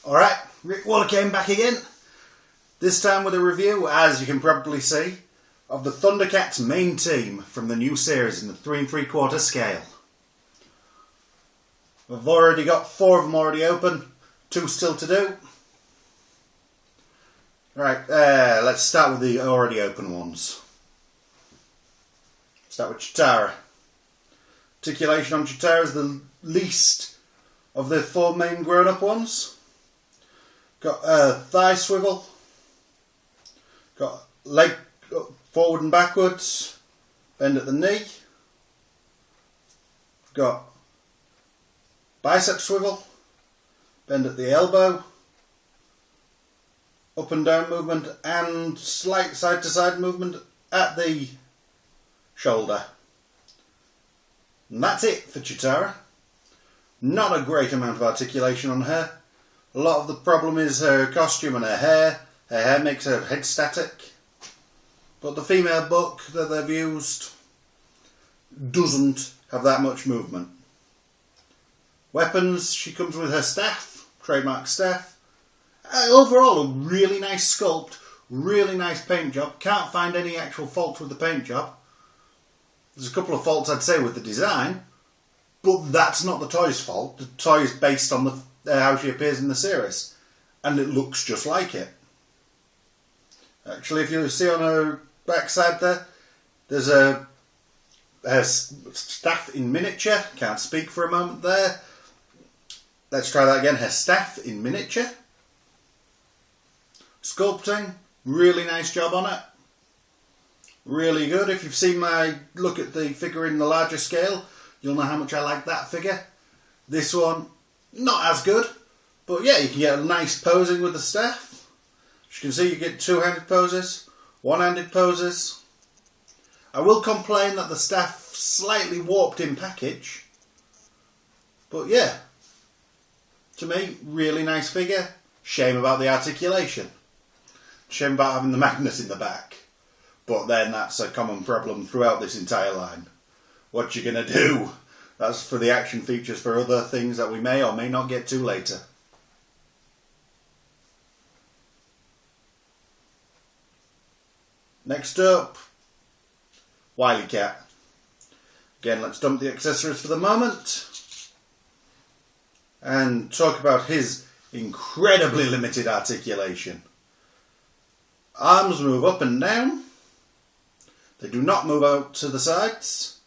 Alright, Rick Waller came back again. This time with a review, as you can probably see, of the Thundercats main team from the new series in the 3 3/4 scale. I've already got 4 of them already open, 2 still to do. Right, let's start with the already open ones. Start with Chitara. Articulation on Chitara is the least of the 4 main grown-up ones. Got a thigh swivel. Got leg forward and backwards. Bend at the knee. Got bicep swivel. Bend at the elbow. Up and down movement and slight side to side movement at the shoulder. And that's it for Chitara. Not a great amount of articulation on her. A lot of the problem is her costume and her hair. Her hair makes her head static. But the female book that they've used doesn't have that much movement. Weapons, she comes with her staff, trademark staff. Overall, a really nice sculpt, really nice paint job. Can't find any actual fault with the paint job. There's a couple of faults I'd say with the design, but that's not the toy's fault. The toy is based on the how she appears in the series, and it looks just like it. Actually, if you see on her backside there, there's her staff in miniature. Can't speak for a moment there. Let's try that again. Her staff in miniature. Sculpting, really nice job on it. Really good. If you've seen my look at the figure in the larger scale, you'll know how much I like that figure. This one, not as good, but yeah, you can get a nice posing with the staff. As you can see, you get 2-handed poses, 1-handed poses. I will complain that the staff slightly warped in package, but yeah, to me, really nice figure. Shame about the articulation. Shame about having the magnet in the back. But then that's a common problem throughout this entire line. What you gonna do? That's for the action features for other things that we may or may not get to later. Next up, Wily Cat. Again, let's dump the accessories for the moment and talk about his incredibly limited articulation. Arms move up and down. They do not move out to the sides.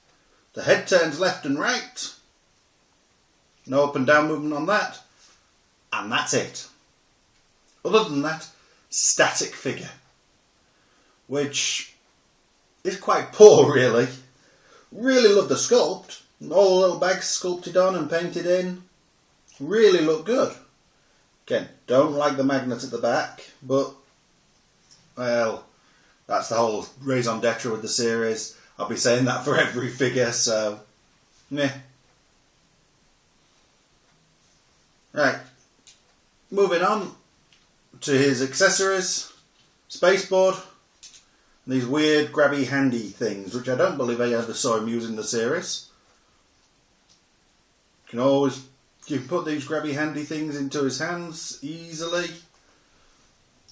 The head turns left and right. No up and down movement on that. And that's it. Other than that, static figure. Which is quite poor, really. Really love the sculpt. All the little bags sculpted on and painted in. Really look good. Again, don't like the magnet at the back, but, well, that's the whole raison d'etre with the series. I'll be saying that for every figure, so, meh. Right, moving on to his accessories. Spacepboard. These weird grabby handy things, which I don't believe I ever saw him use in the series. You can put these grabby handy things into his hands easily.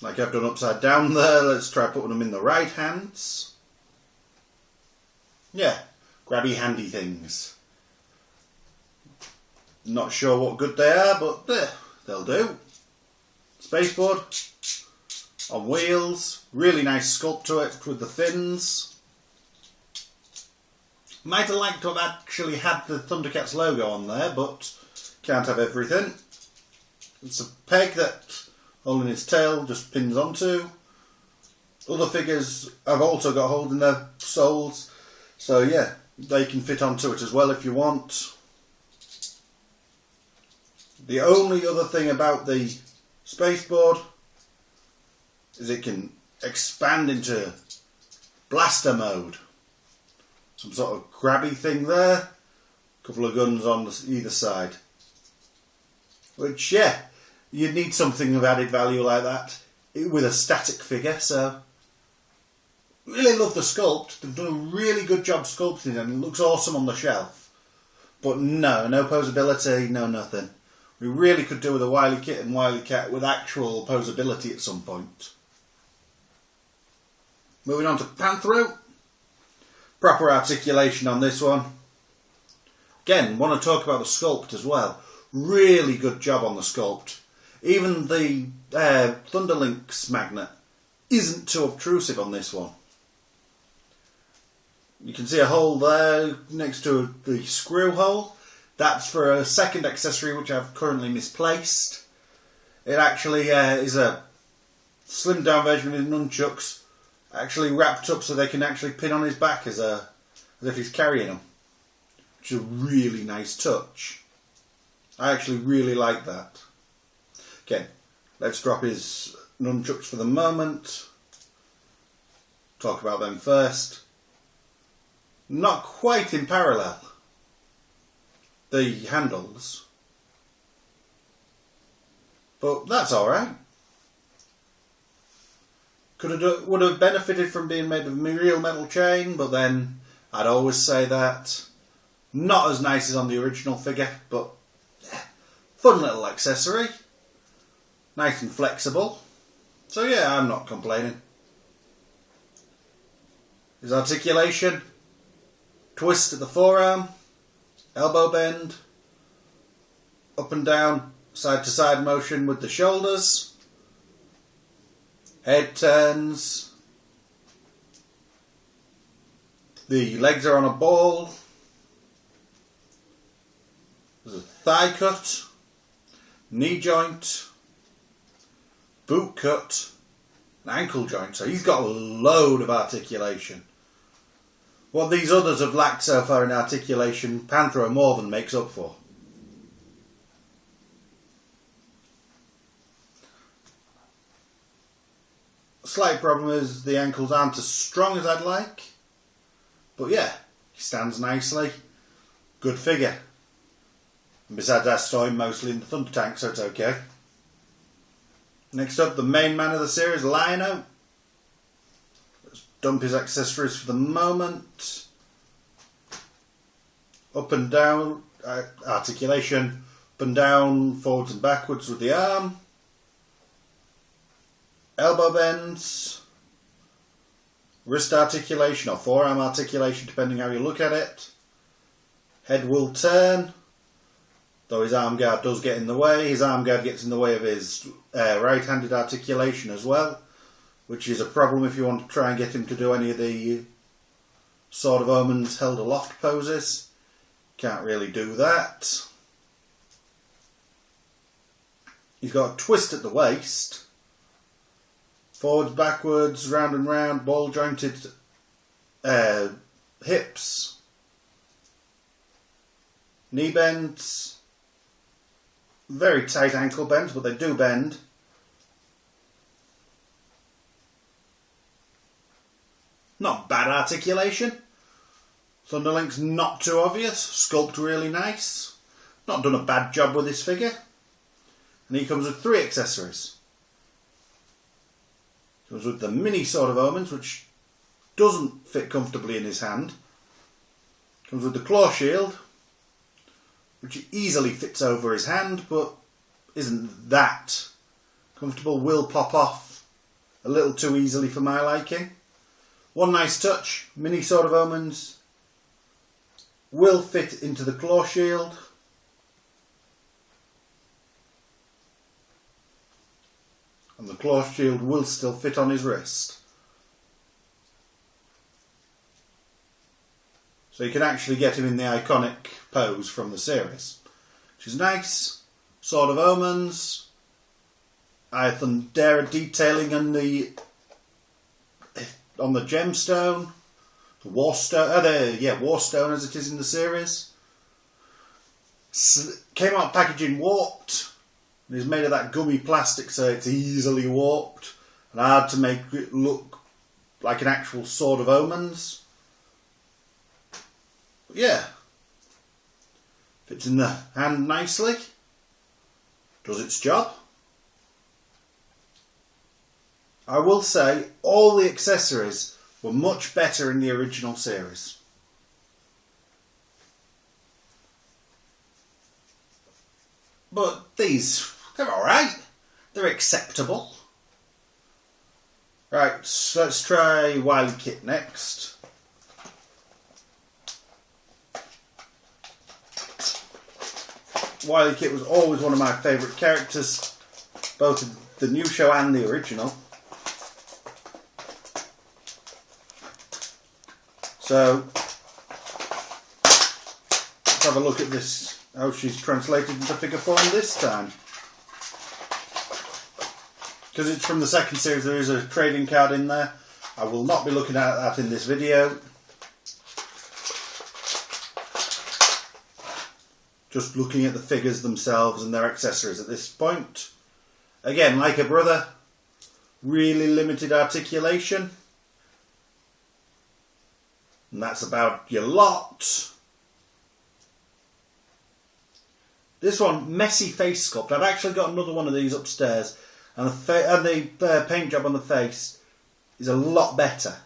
Like I've done upside down there. Let's try putting them in the right hands. Yeah, grabby handy things. Not sure what good they are, but they'll do. Spacepboard on wheels. Really nice sculpt to it with the fins. Might have liked to have actually had the Thundercats logo on there, but can't have everything. It's a peg that, holding its tail, just pins onto. Other figures have also got hold in their soles, so yeah, they can fit onto it as well if you want. The only other thing about the spacepboard is it can expand into blaster mode. Some sort of grabby thing there. A couple of guns on either side. Which, yeah, you'd need something of added value like that with a static figure, so really love the sculpt. They've done a really good job sculpting and it looks awesome on the shelf. But no posability, no nothing. We really could do with a Wily Kit and Wily Cat with actual posability at some point. Moving on to Panthro. Proper articulation on this one. Again, want to talk about the sculpt as well. Really good job on the sculpt. Even the Thunderlink's magnet isn't too obtrusive on this one. You can see a hole there next to the screw hole. That's for a second accessory which I've currently misplaced. It actually is a slimmed down version of his nunchucks, actually wrapped up so they can actually pin on his back as if he's carrying them. Which is a really nice touch. I actually really like that. Okay, let's drop his nunchucks for the moment. Talk about them first. Not quite in parallel, the handles, but that's alright. Would have benefited from being made of real metal chain, but then I'd always say that. Not as nice as on the original figure, but yeah, fun little accessory. Nice and flexible. So yeah, I'm not complaining. His articulation, twist at the forearm, elbow bend, up and down, side to side motion with the shoulders, head turns, the legs are on a ball, there's a thigh cut, knee joint, boot cut, an ankle joint, so he's got a load of articulation. What these others have lacked so far in articulation, Panthro more than makes up for. Slight problem is the ankles aren't as strong as I'd like. But yeah, he stands nicely. Good figure. And besides, I saw him mostly in the Thunder Tank, so it's okay. Next up, the main man of the series, Lino. Let's dump his accessories for the moment. Up and down, articulation, up and down, forwards and backwards with the arm. Elbow bends. Wrist articulation or forearm articulation, depending how you look at it. Head will turn. Though his arm guard does get in the way. His arm guard gets in the way of his right-handed articulation as well, which is a problem if you want to try and get him to do any of the Sword of Omens held aloft poses. Can't really do that. He's got a twist at the waist. Forwards, backwards, round and round, ball jointed hips. Knee bends. Very tight ankle bends, but they do bend. Not bad articulation. Thunderlink's not too obvious. Sculpt really nice. Not done a bad job with this figure. And he comes with 3 accessories. Comes with the mini Sword of Omens, which doesn't fit comfortably in his hand. Comes with the claw shield, which easily fits over his hand, but isn't that comfortable. Will pop off a little too easily for my liking. One nice touch, mini Sword of Omens will fit into the claw shield. And the claw shield will still fit on his wrist. So you can actually get him in the iconic pose from the series, which is nice. Sword of Omens. Thundera detailing on the gemstone. The Warstone. Warstone as it is in the series. Came out packaging warped. And is made of that gummy plastic, so it's easily warped and hard to make it look like an actual Sword of Omens. But yeah, fits in the hand nicely, does its job. I will say all the accessories were much better in the original series. but these, they're alright. They're acceptable. Right, so let's try Wily Kit next. Wily Kit was always one of my favourite characters, both in the new show and the original. So, let's have a look at this, how she's translated into figure form this time. Because it's from the second series, there is a trading card in there. I will not be looking at that in this video. Just looking at the figures themselves and their accessories at this point. Again, like a brother, really limited articulation. And that's about your lot. This one, messy face sculpt. I've actually got another one of these upstairs. And the paint job on the face is a lot better.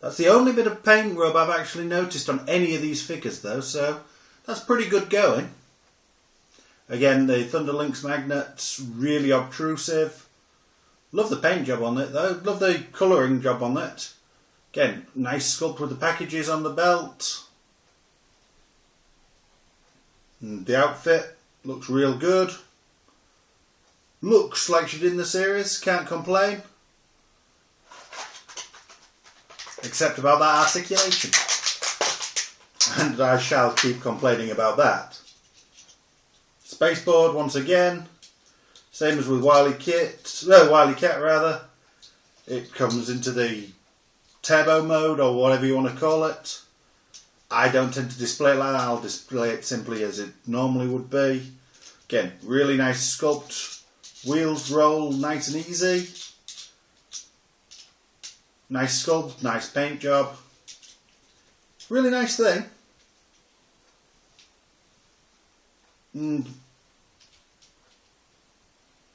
That's the only bit of paint rub I've actually noticed on any of these figures though, so that's pretty good going. Again, the Thunderlink's magnet's really obtrusive. Love the paint job on it though, love the colouring job on it. Again, nice sculpt with the packages on the belt. And the outfit looks real good. Looks like she did in the series, can't complain. Except about that articulation. And I shall keep complaining about that. Spaceboard once again. Same as with Wily Cat rather. It comes into the turbo mode or whatever you want to call it. I don't tend to display it like that, I'll display it simply as it normally would be. Again, really nice sculpt. Wheels roll nice and easy. Nice sculpt, nice paint job. Really nice thing.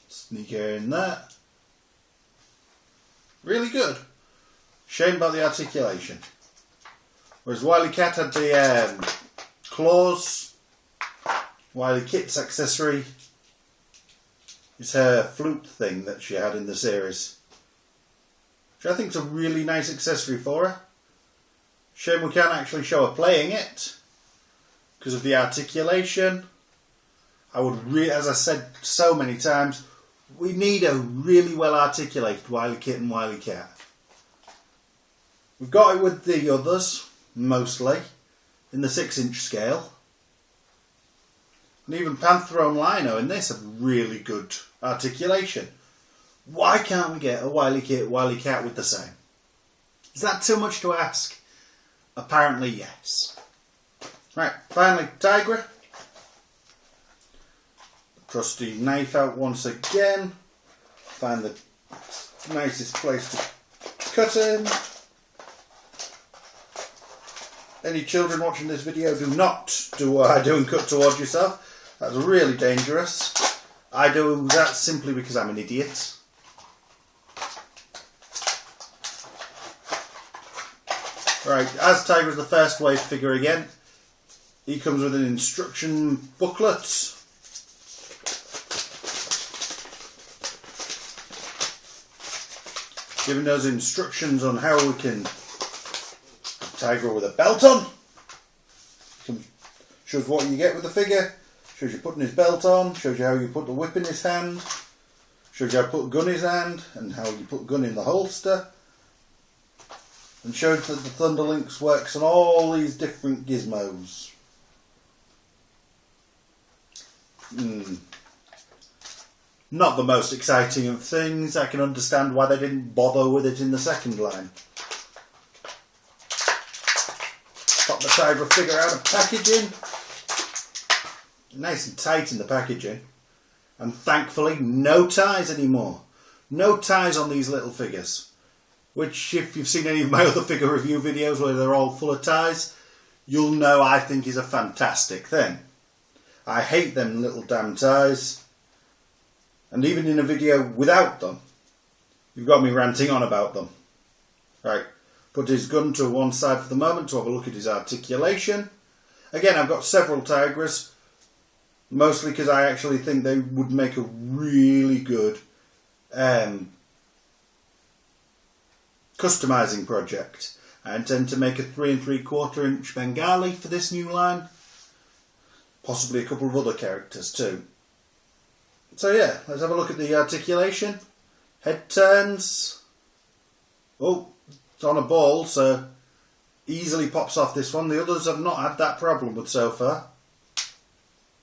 Sneak her in there. Really good. Shame about the articulation. Whereas Wily Cat had the claws. Wily Kit's accessory is her flute thing that she had in the series, which I think is a really nice accessory for her. Shame we can't actually show her playing it because of the articulation. I would as I said so many times, we need a really well articulated Wily Kit and Wily Cat. We've got it with the others, mostly, in the 6-inch scale. And even Panther and Lino in this have really good articulation. Why can't we get a Wily Kit, Wily Cat with the same? Is that too much to ask? Apparently yes. Right, finally Tigra. Trusty knife out once again. Find the nicest place to cut in. Any children watching this video, do not do what I do and cut towards yourself. That's really dangerous. I do that simply because I'm an idiot. Right, as Tiger's the first wave figure again, he comes with an instruction booklet. Giving us instructions on how we can have Tiger with a belt on. Shows what you get with the figure. Shows you putting his belt on, shows you how you put the whip in his hand, shows you how to put a gun in his hand, and how you put a gun in the holster, and shows that the Thunderlinks works on all these different gizmos. Not the most exciting of things. I can understand why they didn't bother with it in the second line. Pop the Tigra figure out of packaging. Nice and tight in the packaging, and thankfully no ties anymore. No ties on these little figures, which if you've seen any of my other figure review videos where they're all full of ties, you'll know I think is a fantastic thing. I hate them little damn ties, and even in a video without them, you've got me ranting on about them. Right, put his gun to one side for the moment to have a look at his articulation. Again, I've got several Tigras. Mostly because I actually think they would make a really good customizing project. I intend to make a 3 3/4 inch Bengali for this new line. Possibly a couple of other characters too. So yeah, let's have a look at the articulation. Head turns. Oh, it's on a ball, so easily pops off this one. The others have not had that problem with so far.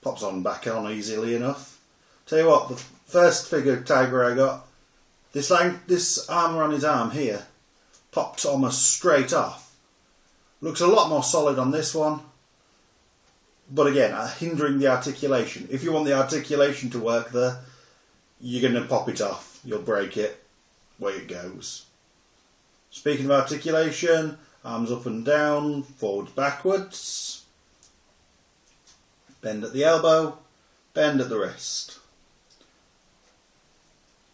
Pops on back on easily enough. Tell you what, the first figure tiger I got, this armour on his arm here popped almost straight off. Looks a lot more solid on this one, but again, hindering the articulation. If you want the articulation to work there, you're going to pop it off. You'll break it. Away it goes. Speaking of articulation, arms up and down, forwards, backwards. Bend at the elbow, bend at the wrist.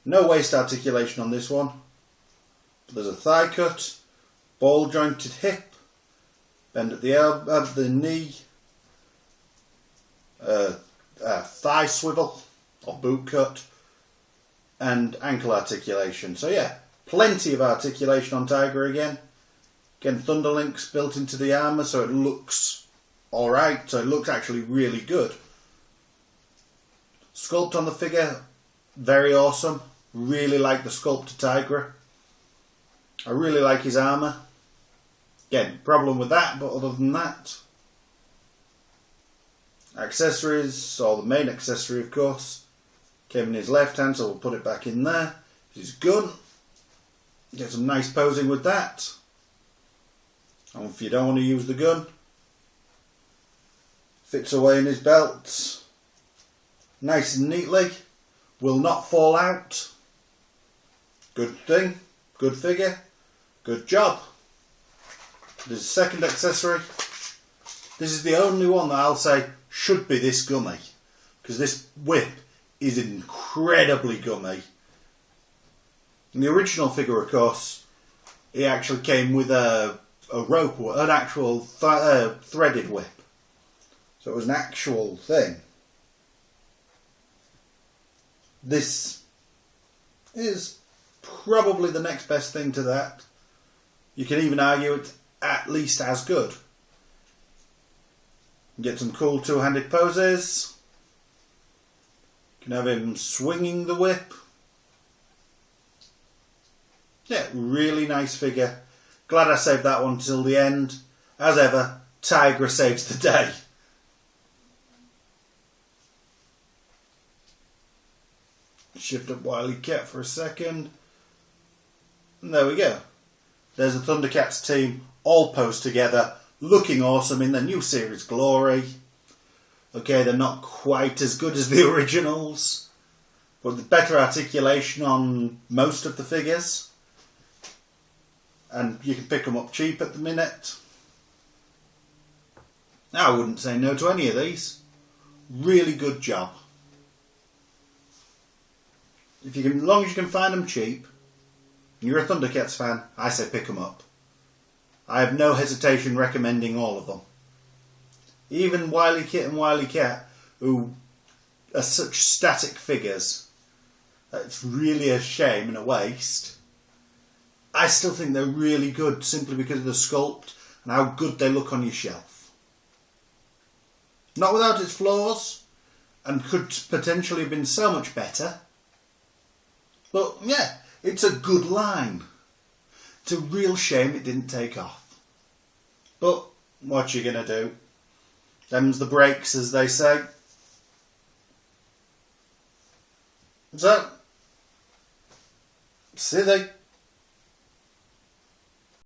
No waist articulation on this one. There's a thigh cut, ball jointed hip, bend at the elbow, at the knee, thigh swivel or boot cut, and ankle articulation. So yeah, plenty of articulation on Tiger again. Again, Thunderlinks built into the armour, so it looks alright, so it looks actually really good. Sculpt on the figure, very awesome. Really like the sculpt to Tigra. I really like his armour. Again, problem with that, but other than that. Accessories, or the main accessory of course, came in his left hand, so we'll put it back in there. His gun, get some nice posing with that. And if you don't want to use the gun, fits away in his belt, nice and neatly, will not fall out. Good thing, good figure, good job. There's a second accessory. This is the only one that I'll say should be this gummy, because this whip is incredibly gummy. In the original figure, of course, it actually came with a rope, an actual threaded whip. So it was an actual thing. This is probably the next best thing to that. You can even argue it's at least as good. Get some cool two-handed poses. You can have him swinging the whip. Yeah, really nice figure. Glad I saved that one till the end. As ever, Tigra saves the day. Shift up Wily Cat for a second. And there we go. There's the Thundercats team all posed together, looking awesome in their new series glory. Okay, they're not quite as good as the originals, but with better articulation on most of the figures. And you can pick them up cheap at the minute. I wouldn't say no to any of these. Really good job. If you can, as long as you can find them cheap, and you're a Thundercats fan, I say pick them up. I have no hesitation recommending all of them. Even Wily Kit and Wily Cat, who are such static figures, it's really a shame and a waste. I still think they're really good simply because of the sculpt and how good they look on your shelf. Not without its flaws, and could potentially have been so much better. But yeah, it's a good line. It's a real shame it didn't take off. But what you gonna do? Them's the breaks, as they say. So, see they.